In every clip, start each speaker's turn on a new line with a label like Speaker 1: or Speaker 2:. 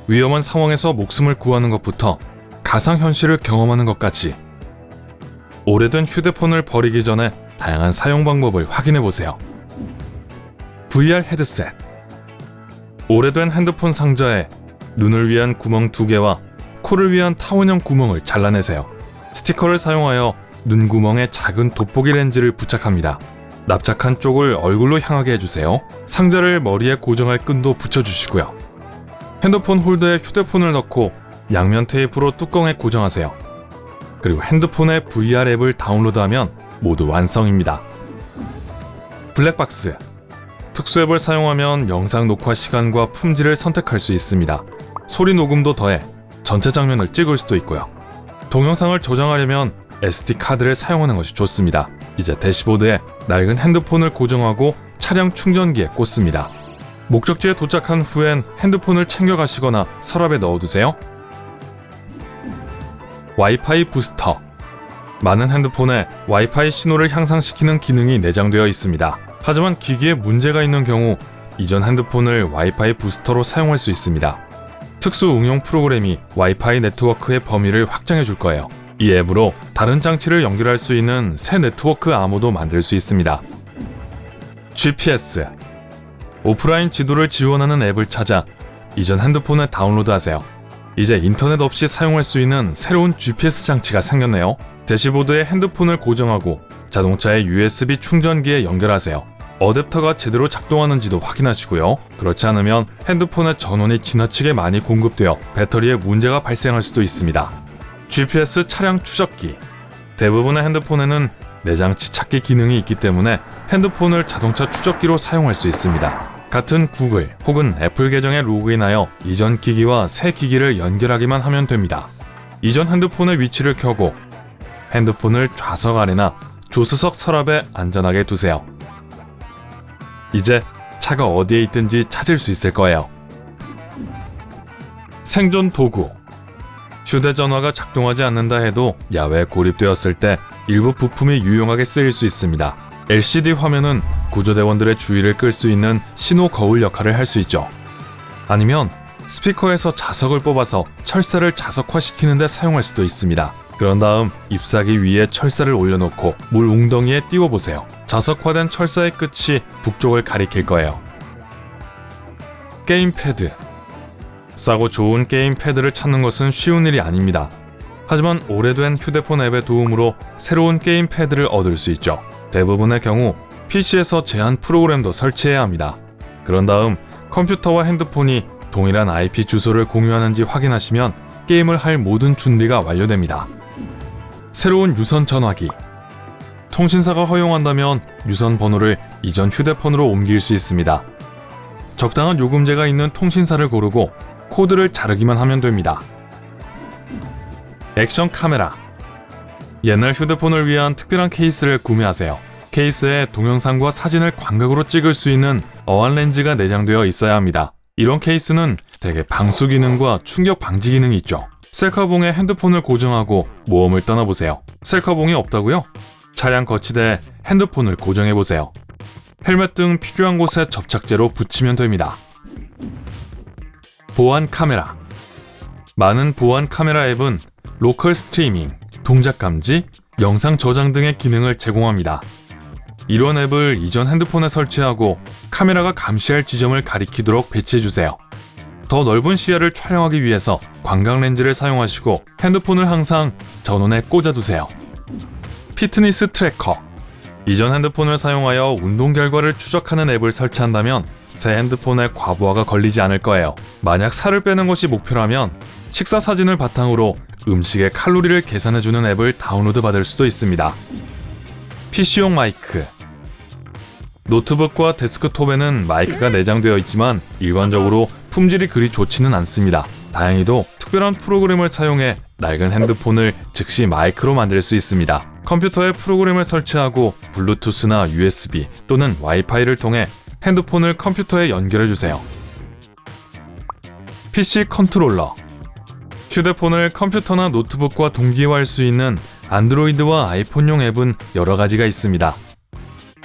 Speaker 1: 위험한 상황에서 목숨을 구하는 것부터 가상현실을 경험하는 것까지 오래된 휴대폰을 버리기 전에 다양한 사용 방법을 확인해보세요. VR 헤드셋. 오래된 핸드폰 상자에 눈을 위한 구멍 2개와 코를 위한 타원형 구멍을 잘라내세요. 스티커를 사용하여 눈구멍에 작은 돋보기 렌즈를 부착합니다. 납작한 쪽을 얼굴로 향하게 해주세요. 상자를 머리에 고정할 끈도 붙여주시고요. 핸드폰 홀더에 휴대폰을 넣고 양면 테이프로 뚜껑에 고정하세요. 그리고 핸드폰에 VR 앱을 다운로드하면 모두 완성입니다. 블랙박스. 특수 앱을 사용하면 영상 녹화 시간과 품질을 선택할 수 있습니다. 소리 녹음도 더해 전체 장면을 찍을 수도 있고요. 동영상을 저장하려면 SD카드를 사용하는 것이 좋습니다. 이제 대시보드에 낡은 핸드폰을 고정하고 차량 충전기에 꽂습니다. 목적지에 도착한 후엔 핸드폰을 챙겨가시거나 서랍에 넣어두세요. 와이파이 부스터. 많은 핸드폰에 와이파이 신호를 향상시키는 기능이 내장되어 있습니다. 하지만 기기에 문제가 있는 경우 이전 핸드폰을 와이파이 부스터로 사용할 수 있습니다. 특수 응용 프로그램이 와이파이 네트워크의 범위를 확장해 줄 거예요. 이 앱으로 다른 장치를 연결할 수 있는 새 네트워크 암호도 만들 수 있습니다. GPS. 오프라인 지도를 지원하는 앱을 찾아 이전 핸드폰에 다운로드하세요. 이제 인터넷 없이 사용할 수 있는 새로운 GPS 장치가 생겼네요. 대시보드에 핸드폰을 고정하고 자동차의 USB 충전기에 연결하세요. 어댑터가 제대로 작동하는지도 확인하시고요. 그렇지 않으면 핸드폰의 전원이 지나치게 많이 공급되어 배터리에 문제가 발생할 수도 있습니다. GPS 차량 추적기. 대부분의 핸드폰에는 내장치 찾기 기능이 있기 때문에 핸드폰을 자동차 추적기로 사용할 수 있습니다. 같은 구글 혹은 애플 계정에 로그인하여 이전 기기와 새 기기를 연결하기만 하면 됩니다. 이전 핸드폰의 위치를 켜고 핸드폰을 좌석 아래나 조수석 서랍에 안전하게 두세요. 이제 차가 어디에 있든지 찾을 수 있을 거예요. 생존 도구. 휴대전화가 작동하지 않는다 해도 야외에 고립되었을 때 일부 부품이 유용하게 쓰일 수 있습니다. LCD 화면은 구조대원들의 주의를 끌 수 있는 신호 거울 역할을 할 수 있죠. 아니면 스피커에서 자석을 뽑아서 철사를 자석화시키는 데 사용할 수도 있습니다. 그런 다음 잎사귀 위에 철사를 올려놓고 물 웅덩이에 띄워보세요. 자석화된 철사의 끝이 북쪽을 가리킬 거예요. 게임패드. 싸고 좋은 게임패드를 찾는 것은 쉬운 일이 아닙니다. 하지만 오래된 휴대폰 앱의 도움으로 새로운 게임패드를 얻을 수 있죠. 대부분의 경우 PC에서 제한 프로그램도 설치해야 합니다. 그런 다음 컴퓨터와 핸드폰이 동일한 IP 주소를 공유하는지 확인하시면 게임을 할 모든 준비가 완료됩니다. 새로운 유선 전화기. 통신사가 허용한다면 유선 번호를 이전 휴대폰으로 옮길 수 있습니다. 적당한 요금제가 있는 통신사를 고르고 코드를 자르기만 하면 됩니다. 액션 카메라. 옛날 휴대폰을 위한 특별한 케이스를 구매하세요. 케이스에 동영상과 사진을 광각으로 찍을 수 있는 어안 렌즈가 내장되어 있어야 합니다. 이런 케이스는 대개 방수 기능과 충격 방지 기능이 있죠. 셀카봉에 핸드폰을 고정하고 모험을 떠나보세요. 셀카봉이 없다고요? 차량 거치대에 핸드폰을 고정해보세요. 헬멧 등 필요한 곳에 접착제로 붙이면 됩니다. 보안 카메라. 많은 보안 카메라 앱은 로컬 스트리밍, 동작 감지, 영상 저장 등의 기능을 제공합니다. 이런 앱을 이전 핸드폰에 설치하고 카메라가 감시할 지점을 가리키도록 배치해주세요. 더 넓은 시야를 촬영하기 위해서 광각 렌즈를 사용하시고 핸드폰을 항상 전원에 꽂아두세요. 피트니스 트래커. 이전 핸드폰을 사용하여 운동 결과를 추적하는 앱을 설치한다면 새 핸드폰에 과부하가 걸리지 않을 거예요. 만약 살을 빼는 것이 목표라면 식사 사진을 바탕으로 음식의 칼로리를 계산해주는 앱을 다운로드 받을 수도 있습니다. PC용 마이크. 노트북과 데스크톱에는 마이크가 내장되어 있지만 일반적으로 품질이 그리 좋지는 않습니다. 다행히도 특별한 프로그램을 사용해 낡은 핸드폰을 즉시 마이크로 만들 수 있습니다. 컴퓨터에 프로그램을 설치하고 블루투스나 USB 또는 와이파이를 통해 핸드폰을 컴퓨터에 연결해주세요. PC 컨트롤러. 휴대폰을 컴퓨터나 노트북과 동기화할 수 있는 안드로이드와 아이폰용 앱은 여러 가지가 있습니다.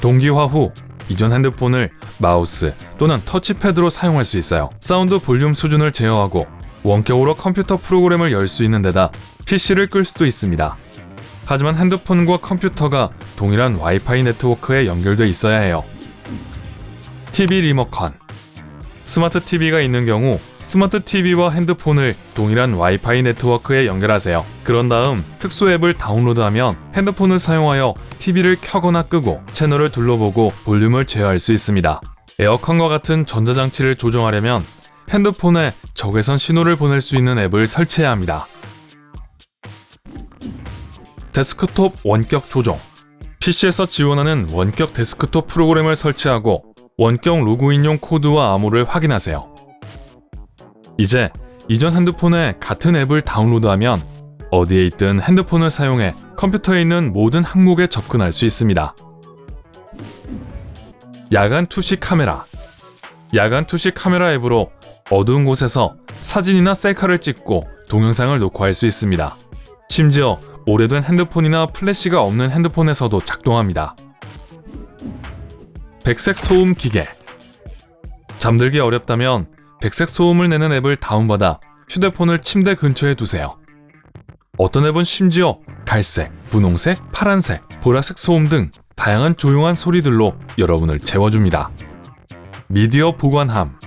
Speaker 1: 동기화 후 이전 핸드폰을 마우스 또는 터치패드로 사용할 수 있어요. 사운드 볼륨 수준을 제어하고 원격으로 컴퓨터 프로그램을 열 수 있는 데다 PC를 끌 수도 있습니다. 하지만 핸드폰과 컴퓨터가 동일한 와이파이 네트워크에 연결돼 있어야 해요. TV 리모컨. 스마트 TV가 있는 경우 스마트 TV와 핸드폰을 동일한 와이파이 네트워크에 연결하세요. 그런 다음 특수 앱을 다운로드하면 핸드폰을 사용하여 TV를 켜거나 끄고 채널을 둘러보고 볼륨을 제어할 수 있습니다. 에어컨과 같은 전자장치를 조정하려면 핸드폰에 적외선 신호를 보낼 수 있는 앱을 설치해야 합니다. 데스크톱 원격 조정. PC에서 지원하는 원격 데스크톱 프로그램을 설치하고 원격 로그인용 코드와 암호를 확인하세요. 이제 이전 핸드폰에 같은 앱을 다운로드하면 어디에 있든 핸드폰을 사용해 컴퓨터에 있는 모든 항목에 접근할 수 있습니다. 야간 투시 카메라. 야간 투시 카메라 앱으로 어두운 곳에서 사진이나 셀카를 찍고 동영상을 녹화할 수 있습니다. 심지어 오래된 핸드폰이나 플래시가 없는 핸드폰에서도 작동합니다. 백색 소음 기계. 잠들기 어렵다면 백색 소음을 내는 앱을 다운받아 휴대폰을 침대 근처에 두세요. 어떤 앱은 심지어 갈색, 분홍색, 파란색, 보라색 소음 등 다양한 조용한 소리들로 여러분을 재워줍니다. 미디어 보관함.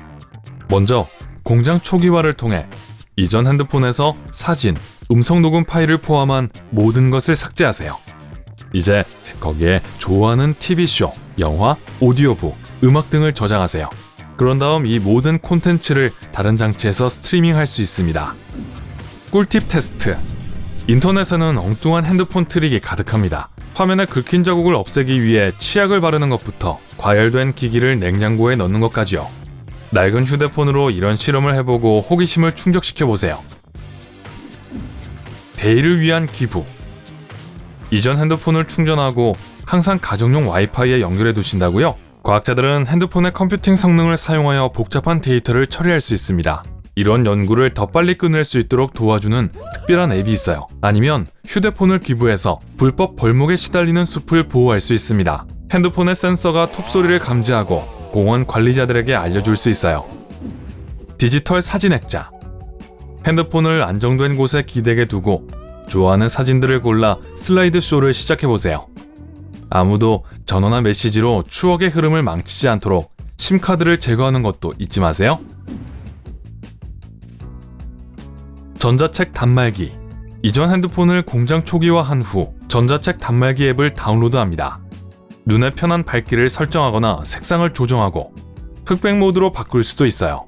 Speaker 1: 먼저 공장 초기화를 통해 이전 핸드폰에서 사진, 음성 녹음 파일을 포함한 모든 것을 삭제하세요. 이제 거기에 좋아하는 TV쇼, 영화, 오디오북, 음악 등을 저장하세요. 그런 다음 이 모든 콘텐츠를 다른 장치에서 스트리밍할 수 있습니다. 꿀팁 테스트. 인터넷에는 엉뚱한 핸드폰 트릭이 가득합니다. 화면에 긁힌 자국을 없애기 위해 치약을 바르는 것부터 과열된 기기를 냉장고에 넣는 것까지요. 낡은 휴대폰으로 이런 실험을 해보고 호기심을 충족시켜보세요. 대의를 위한 기부. 이전 핸드폰을 충전하고 항상 가정용 와이파이에 연결해 두신다고요? 과학자들은 핸드폰의 컴퓨팅 성능을 사용하여 복잡한 데이터를 처리할 수 있습니다. 이런 연구를 더 빨리 끝낼 수 있도록 도와주는 특별한 앱이 있어요. 아니면 휴대폰을 기부해서 불법 벌목에 시달리는 숲을 보호할 수 있습니다. 핸드폰의 센서가 톱소리를 감지하고 공원 관리자들에게 알려줄 수 있어요. 디지털 사진 액자. 핸드폰을 안정된 곳에 기대게 두고 좋아하는 사진들을 골라 슬라이드 쇼를 시작해보세요. 아무도 전화나 메시지로 추억의 흐름을 망치지 않도록 심카드를 제거하는 것도 잊지 마세요. 전자책 단말기. 이전 핸드폰을 공장 초기화한 후 전자책 단말기 앱을 다운로드합니다. 눈에 편한 밝기를 설정하거나 색상을 조정하고 흑백 모드로 바꿀 수도 있어요.